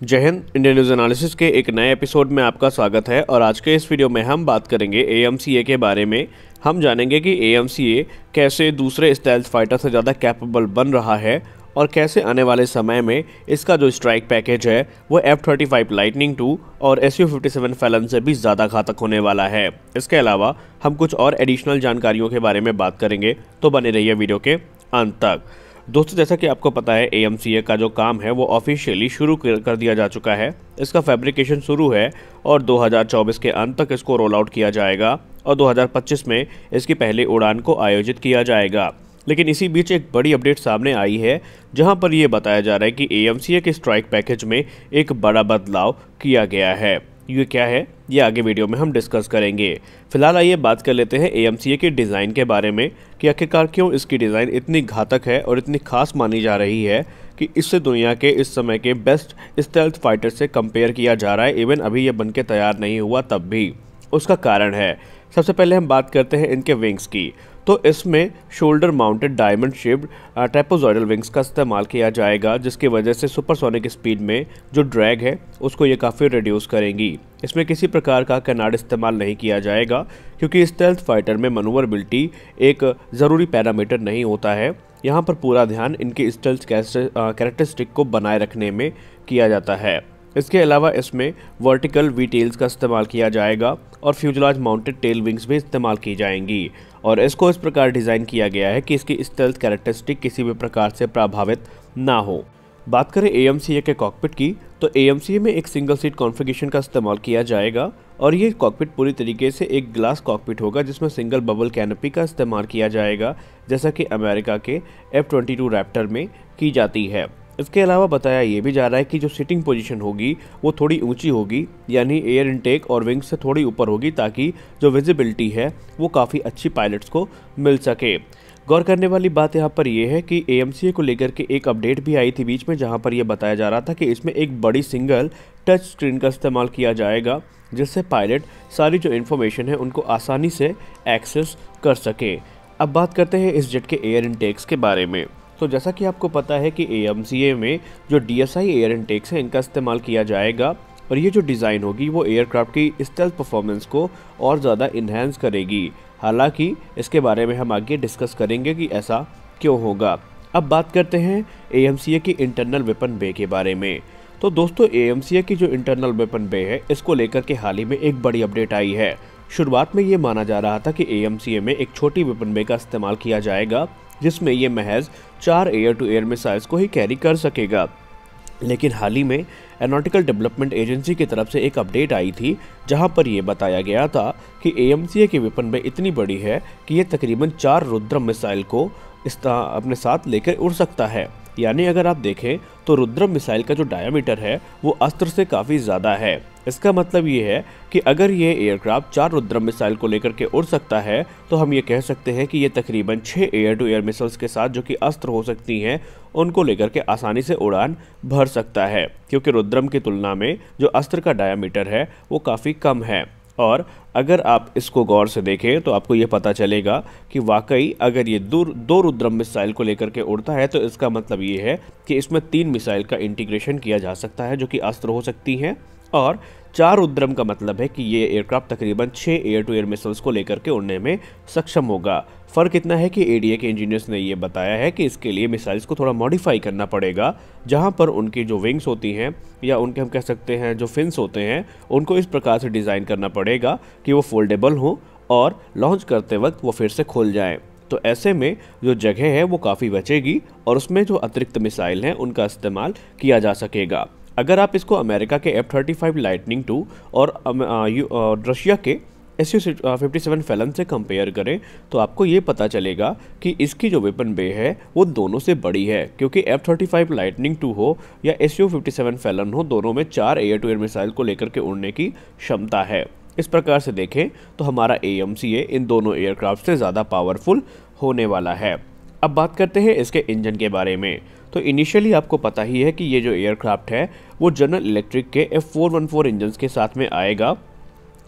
जय Hind. Indian news analysis के एक नए एपिसोड में आपका स्वागत है और आज के इस वीडियो में हम बात करेंगे AMCA के बारे में। हम जानेंगे कि AMCA कैसे दूसरे स्टेल्थ फाइटर से ज़्यादा कैपेबल बन रहा है और कैसे आने वाले समय में इसका जो स्ट्राइक पैकेज है वो F-35 लाइटनिंग II और Su-57 फैलन से भी ज़्यादा घातक होने वाला है। इसके अलावा हम कुछ और एडिशनल जानकारियों के बारे में बात करेंगे, तो बने रहिए वीडियो के अंत तक। दोस्तों, जैसा कि आपको पता है AMCA का जो काम है वो ऑफिशियली शुरू कर दिया जा चुका है। इसका फैब्रिकेशन शुरू है और 2024 के अंत तक इसको रोल आउट किया जाएगा और 2025 में इसकी पहली उड़ान को आयोजित किया जाएगा। लेकिन इसी बीच एक बड़ी अपडेट सामने आई है जहां पर यह बताया जा रहा है कि AMCA के स्ट्राइक पैकेज में एक बड़ा बदलाव किया गया है। ये क्या है, ये आगे वीडियो में हम डिस्कस करेंगे। फिलहाल आइए बात कर लेते हैं AMCA के डिज़ाइन के बारे में कि आखिरकार क्यों इसकी डिज़ाइन इतनी घातक है और इतनी खास मानी जा रही है कि इससे दुनिया के इस समय के बेस्ट स्टेल्थ फाइटर से कंपेयर किया जा रहा है। इवन अभी ये बन के तैयार नहीं हुआ तब भी। उसका कारण है, सबसे पहले हम बात करते हैं इनके विंग्स की। तो इसमें shoulder mounted diamond shaped trapezoidal wings का इस्तेमाल किया जाएगा, जिसकी वजह से सुपरसोनिक स्पीड में जो ड्रैग है उसको ये काफ़ी रिड्यूस करेंगी। इसमें किसी प्रकार का कैनार्ड इस्तेमाल नहीं किया जाएगा क्योंकि स्टेल्थ फाइटर में मनूवरबिलिटी एक ज़रूरी पैरामीटर नहीं होता है। यहाँ पर पूरा ध्यान इनके स्टेल्थ कैरेक्टरिस्टिक को बनाए रखने में किया जाता है। इसके अलावा इसमें वर्टिकल वी टेल्स का इस्तेमाल किया जाएगा और फ्यूजलाज माउंटेड टेल विंग्स भी इस्तेमाल की जाएंगी और इसको इस प्रकार डिज़ाइन किया गया है कि इसकी स्टेल्थ कैरेक्टरिस्टिक किसी भी प्रकार से प्रभावित ना हो। बात करें AMCA के कॉकपिट की, तो AMCA में एक सिंगल सीट कॉन्फ़िगरेशन का इस्तेमाल किया जाएगा और ये कॉकपिट पूरी तरीके से एक ग्लास कॉकपिट होगा जिसमें सिंगल बबल कैनोपी का इस्तेमाल किया जाएगा, जैसा कि अमेरिका के F-22 रैप्टर में की जाती है। इसके अलावा बताया ये भी जा रहा है कि जो सिटिंग पोजीशन होगी वो थोड़ी ऊंची होगी, यानी एयर इनटेक और विंग से थोड़ी ऊपर होगी, ताकि जो विजिबिलिटी है वो काफ़ी अच्छी पायलट्स को मिल सके। गौर करने वाली बात यहाँ पर यह है कि AMCA को लेकर के एक अपडेट भी आई थी बीच में, जहाँ पर यह बताया जा रहा था कि इसमें एक बड़ी सिंगल टच स्क्रीन का इस्तेमाल किया जाएगा, जिससे पायलट सारी जो इन्फॉर्मेशन है उनको आसानी से एक्सेस कर सके। अब बात करते हैं इस जेट के एयर इनटेक्स के बारे में। तो जैसा कि आपको पता है कि AMCA में जो DSI एयर इनटेक्स है इनका इस्तेमाल किया जाएगा और ये जो डिज़ाइन होगी वो एयरक्राफ्ट की स्टेल्थ परफॉर्मेंस को और ज़्यादा इन्हेंस करेगी। हालांकि इसके बारे में हम आगे डिस्कस करेंगे कि ऐसा क्यों होगा। अब बात करते हैं AMCA की इंटरनल वेपन बे के बारे में। तो दोस्तों, AMCA की जो इंटरनल वेपन बे है इसको लेकर के हाल ही में एक बड़ी अपडेट आई है। शुरुआत में ये माना जा रहा था कि AMCA में एक छोटी वेपन बे का इस्तेमाल किया जाएगा जिसमें ये महज 4 एयर टू एयर मिसाइल्स को ही कैरी कर सकेगा। लेकिन हाल ही में एरोनॉटिकल डेवलपमेंट एजेंसी की तरफ से एक अपडेट आई थी जहां पर यह बताया गया था कि AMCA की वेपन बे इतनी बड़ी है कि ये तकरीबन 4 रुद्रम मिसाइल को अपने साथ लेकर उड़ सकता है। यानी अगर आप देखें तो रुद्रम मिसाइल का जो डायमीटर है वो अस्त्र से काफ़ी ज़्यादा है। इसका मतलब ये है कि अगर ये एयरक्राफ्ट 4 रुद्रम मिसाइल को लेकर के उड़ सकता है तो हम ये कह सकते हैं कि ये तकरीबन 6 एयर टू एयर मिसाइल्स के साथ जो कि अस्त्र हो सकती हैं उनको लेकर के आसानी से उड़ान भर सकता है, क्योंकि रुद्रम की तुलना में जो अस्त्र का डायमीटर है वो काफ़ी कम है। और अगर आप इसको गौर से देखें तो आपको ये पता चलेगा कि वाकई अगर ये दो रुद्रम मिसाइल को लेकर के उड़ता है तो इसका मतलब ये है कि इसमें 3 मिसाइल का इंटीग्रेशन किया जा सकता है जो कि अस्त्र हो सकती हैं, और 4 रुद्रम का मतलब है कि ये एयरक्राफ्ट तकरीबन 6 एयर टू एयर मिसाइल्स को लेकर के उड़ने में सक्षम होगा। फ़र्क इतना है कि ADA के इंजीनियर्स ने ये बताया है कि इसके लिए मिसाइल्स को थोड़ा मॉडिफाई करना पड़ेगा, जहां पर उनकी जो विंग्स होती हैं या उनके हम कह सकते हैं जो फिन्स होते हैं उनको इस प्रकार से डिज़ाइन करना पड़ेगा कि वो फोल्डेबल हों और लॉन्च करते वक्त वो फिर से खुल जाएँ। तो ऐसे में जो जगह है वो काफ़ी बचेगी और उसमें जो अतिरिक्त मिसाइल हैं उनका इस्तेमाल किया जा सकेगा। अगर आप इसको अमेरिका के F-35 लाइटनिंग II और रशिया के Su-57 फैलन से कंपेयर करें तो आपको ये पता चलेगा कि इसकी जो वेपन बे है वो दोनों से बड़ी है, क्योंकि F-35 लाइटनिंग II हो या Su-57 फैलन हो, दोनों में 4 एयर टू एयर मिसाइल को लेकर के उड़ने की क्षमता है। इस प्रकार से देखें तो हमारा AMCA इन दोनों एयरक्राफ्ट से ज़्यादा पावरफुल होने वाला है। अब बात करते हैं इसके इंजन के बारे में। तो इनिशियली आपको पता ही है कि ये जो एयरक्राफ्ट है वो जनरल इलेक्ट्रिक के F414 इंजन्स के साथ में आएगा,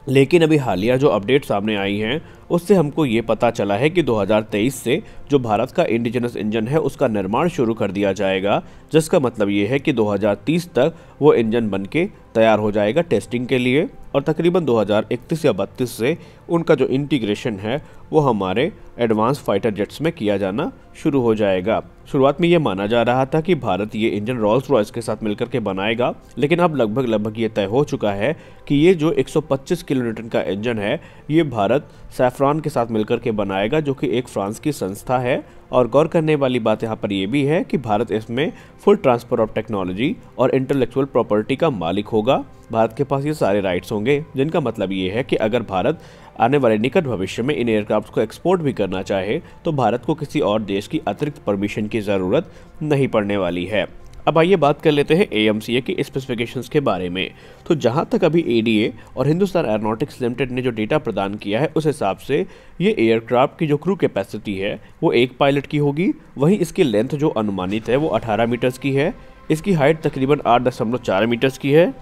लेकिन अभी हालिया जो अपडेट सामने आई हैं उससे हमको ये पता चला है कि 2023 से जो भारत का इंडिजिनस इंजन है उसका निर्माण शुरू कर दिया जाएगा, जिसका मतलब ये है कि 2030 तक वो इंजन बनके तैयार हो जाएगा टेस्टिंग के लिए और तकरीबन 2031 या 32 से उनका जो इंटीग्रेशन है वो हमारे एडवांस फाइटर जेट्स में किया जाना शुरू हो जाएगा। शुरुआत में ये माना जा रहा था कि भारत ये इंजन रोल्स रॉयस के साथ मिलकर के बनाएगा, लेकिन अब लगभग ये तय हो चुका है कि ये जो 125 किलोन्यूटन का इंजन है ये भारत सैफ्रॉन के साथ मिलकर के बनाएगा, जो कि एक फ्रांस की संस्था है। और गौर करने वाली बात यहाँ पर यह भी है कि भारत इसमें फुल ट्रांसफर ऑफ टेक्नोलॉजी और इंटेलेक्चुअल प्रॉपर्टी का मालिक होगा। भारत के पास ये सारे राइट्स होंगे, जिनका मतलब ये है कि अगर भारत आने वाले निकट भविष्य में इन एयरक्राफ्ट को एक्सपोर्ट भी करना चाहे तो भारत को किसी और देश की अतिरिक्त परमिशन की ज़रूरत नहीं पड़ने वाली है। अब आइए बात कर लेते हैं AMCA की स्पेसिफिकेशंस के बारे में। तो जहां तक अभी ADA और हिंदुस्तान एरोनॉटिक्स लिमिटेड ने जो डेटा प्रदान किया है उस हिसाब से ये एयरक्राफ्ट की जो क्रू कैपेसिटी है वो एक पायलट की होगी। वहीं इसकी लेंथ जो अनुमानित है वो 18 मीटर्स की है। इसकी हाइट तकरीबन 8.4 मीटर्स की है।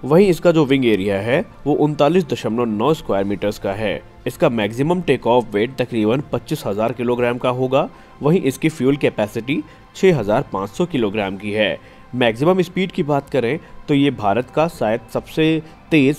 वहीं इसका जो विंग एरिया है वो 39.9 स्क्वायर मीटर्स का है। इसका मैक्सिमम टेक ऑफ वेट तकरीबन 25,000 किलोग्राम का होगा। वहीं इसकी फ्यूल कैपेसिटी 6,500 किलोग्राम की है। मैक्सिमम स्पीड की बात करें तो ये भारत का शायद सबसे तेज़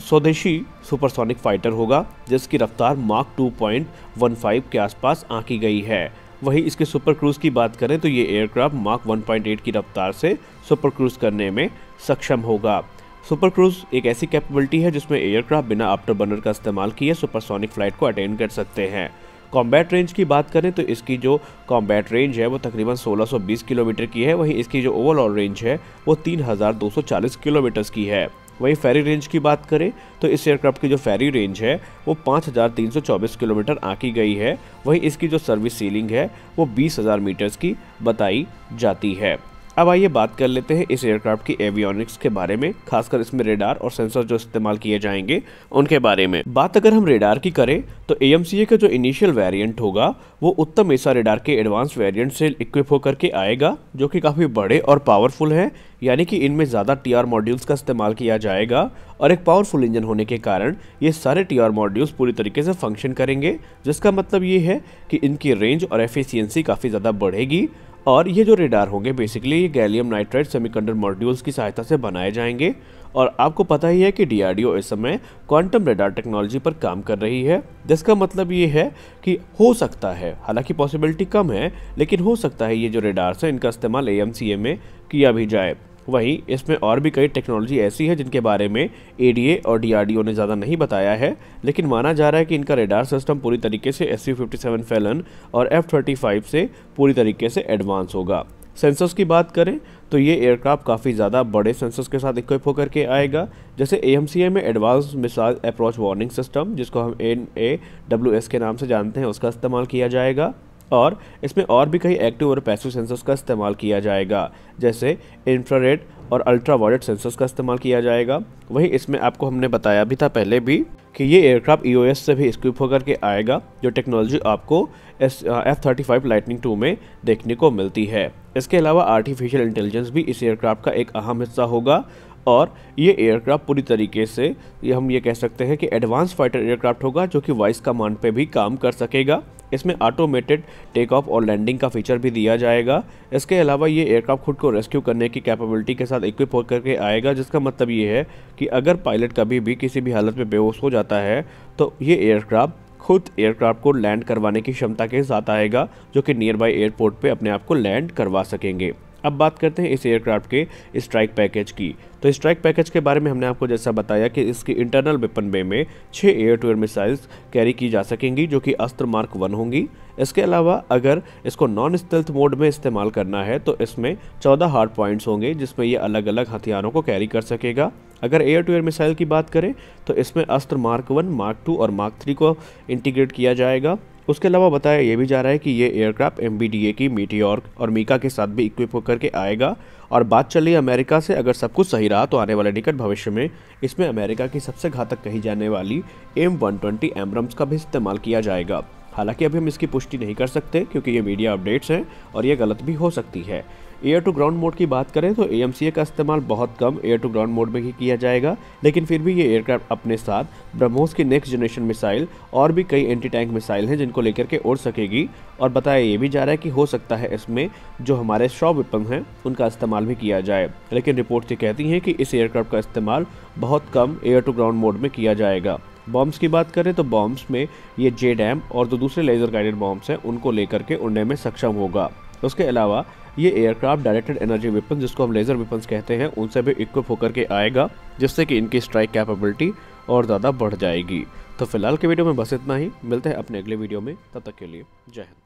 स्वदेशी सुपरसोनिक फाइटर होगा, जिसकी रफ्तार माक 2.15 के आसपास आंकी गई है। वहीं इसके सुपर क्रूज़ की बात करें तो ये एयरक्राफ्ट माक 1.8 की रफ्तार से सुपर क्रूज़ करने में सक्षम होगा। सुपर क्रूज़ एक ऐसी कैपेबिलिटी है जिसमें एयरक्राफ्ट बिना आफ्टर बर्नर का इस्तेमाल किए सुपरसोनिक फ्लाइट को अटेन कर सकते हैं। कॉम्बैट रेंज की बात करें तो इसकी जो कॉम्बैट रेंज है वो तकरीबन 1620 किलोमीटर की है। वहीं इसकी जो ओवरऑल रेंज है वो 3240 किलोमीटर्स की है। वहीं फेरी रेंज की बात करें तो इस एयरक्राफ्ट की जो फेरी रेंज है वो 5324 किलोमीटर आंकी गई है। वहीं इसकी जो सर्विस सीलिंग है वो 20,000 मीटर्स की बताई जाती है। अब आइए बात कर लेते हैं इस एयरक्राफ्ट की एवियोनिक्स के बारे में, खासकर इसमें रेडार और सेंसर जो इस्तेमाल किए जाएंगे उनके बारे में। बात अगर हम रेडार की करें तो AMCA का जो इनिशियल वेरिएंट होगा वो उत्तम एसा रेडार के एडवांस वेरिएंट से इक्विप होकर के आएगा, जो कि काफ़ी बड़े और पावरफुल है। यानी कि इनमें ज़्यादा TR मॉड्यूल्स का इस्तेमाल किया जाएगा और एक पावरफुल इंजन होने के कारण ये सारे TR मॉड्यूल्स पूरी तरीके से फंक्शन करेंगे, जिसका मतलब ये है कि इनकी रेंज और एफिशिएंसी काफ़ी ज़्यादा बढ़ेगी। और ये जो रेडार होंगे बेसिकली ये गैलियम नाइट्राइड सेमीकंडक्टर मॉड्यूल्स की सहायता से बनाए जाएंगे। और आपको पता ही है कि DRDO इस समय क्वांटम रेडार टेक्नोलॉजी पर काम कर रही है, जिसका मतलब ये है कि हो सकता है, हालांकि पॉसिबिलिटी कम है, लेकिन हो सकता है ये जो रेडार्स हैं इनका इस्तेमाल AMCA में किया भी जाए। वहीं इसमें और भी कई टेक्नोलॉजी ऐसी है जिनके बारे में ADA और DRDO ने ज़्यादा नहीं बताया है, लेकिन माना जा रहा है कि इनका रेडार सिस्टम पूरी तरीके से SU-57 फैलन और F-35 से पूरी तरीके से एडवांस होगा। सेंसर्स की बात करें तो ये एयरक्राफ्ट काफ़ी ज़्यादा बड़े सेंसर्स के साथ इक्विप होकर के आएगा, जैसे AMCA में advance missile approach warning system, जिसको हम NAWS के नाम से जानते हैं, उसका इस्तेमाल किया जाएगा। और इसमें और भी कई एक्टिव और पैसिव सेंसर्स का इस्तेमाल किया जाएगा, जैसे इंफ्रारेड और अल्ट्रावायलेट सेंसर्स का इस्तेमाल किया जाएगा। वहीं इसमें आपको हमने बताया भी था पहले भी कि ये एयरक्राफ्ट EOS से भी इक्विप होकर के आएगा, जो टेक्नोलॉजी आपको F-35 लाइटनिंग 2 में देखने को मिलती है। इसके अलावा आर्टिफिशियल इंटेलिजेंस भी इस एयरक्राफ्ट का एक अहम हिस्सा होगा और ये एयरक्राफ्ट पूरी तरीके से हम ये कह सकते हैं कि एडवांस फाइटर एयरक्राफ्ट होगा, जो कि वॉइस कमांड पे भी काम कर सकेगा। इसमें ऑटोमेटेड टेक ऑफ और लैंडिंग का फीचर भी दिया जाएगा। इसके अलावा ये एयरक्राफ्ट खुद को रेस्क्यू करने की कैपेबिलिटी के साथ इक्विप होकर के आएगा, जिसका मतलब ये है कि अगर पायलट कभी भी किसी भी हालत में बेहोश हो जाता है तो ये एयरक्राफ्ट खुद एयरक्राफ्ट को लैंड करवाने की क्षमता के साथ आएगा, जो कि नियर बाई एयरपोर्ट पे अपने आप को लैंड करवा सकेंगे। अब बात करते हैं इस एयरक्राफ्ट के स्ट्राइक पैकेज की। तो स्ट्राइक पैकेज के बारे में हमने आपको जैसा बताया कि इसकी इंटरनल वेपन बे में 6 air to air missiles carry की जा सकेंगी, जो कि अस्त्र मार्क 1 होंगी। इसके अलावा अगर इसको नॉन स्टेल्थ मोड में इस्तेमाल करना है तो इसमें 14 हार्ड पॉइंट्स होंगे, जिसमें ये अलग अलग हथियारों को कैरी कर सकेगा। अगर एयर टू एयर मिसाइल की बात करें तो इसमें अस्त्र मार्क 1, मार्क 2 और मार्क 3 को इंटीग्रेट किया जाएगा। उसके अलावा बताया ये भी जा रहा है कि ये एयरक्राफ्ट MBDA की मीटियोर और मीका के साथ भी इक्विप होकर के आएगा। और बात चली अमेरिका से, अगर सब कुछ सही रहा तो आने वाले निकट भविष्य में इसमें अमेरिका की सबसे घातक कही जाने वाली M120 एब्रम्स का भी इस्तेमाल किया जाएगा। हालांकि अभी हम इसकी पुष्टि नहीं कर सकते क्योंकि ये मीडिया अपडेट्स हैं और ये गलत भी हो सकती है। एयर टू ग्राउंड मोड की बात करें तो AMCA का इस्तेमाल बहुत कम एयर टू ग्राउंड मोड में ही किया जाएगा, लेकिन फिर भी ये एयरक्राफ्ट अपने साथ ब्रह्मोस की नेक्स्ट जनरेशन मिसाइल और भी कई एंटी टैंक मिसाइल हैं जिनको लेकर के उड़ सकेगी। और बताया ये भी जा रहा है कि हो सकता है इसमें जो हमारे शॉर्ट वेपन हैं उनका इस्तेमाल भी किया जाए, लेकिन रिपोर्ट्स ये कहती हैं कि इस एयरक्राफ्ट का इस्तेमाल बहुत कम एयर टू ग्राउंड मोड में किया जाएगा। बॉम्ब्स की बात करें तो बॉम्ब्स में ये JDAM और जो दूसरे लेज़र गाइडेड बॉम्ब्स हैं उनको लेकर के उड़ने में सक्षम होगा। उसके अलावा ये एयरक्राफ्ट डायरेक्टेड एनर्जी वेपन, जिसको हम लेज़र वेपन्स कहते हैं, उनसे भी इक्विप होकर के आएगा, जिससे कि इनकी स्ट्राइक कैपेबिलिटी और ज़्यादा बढ़ जाएगी। तो फिलहाल के वीडियो में बस इतना ही, मिलते हैं अपने अगले वीडियो में, तब तक के लिए जय हिंद।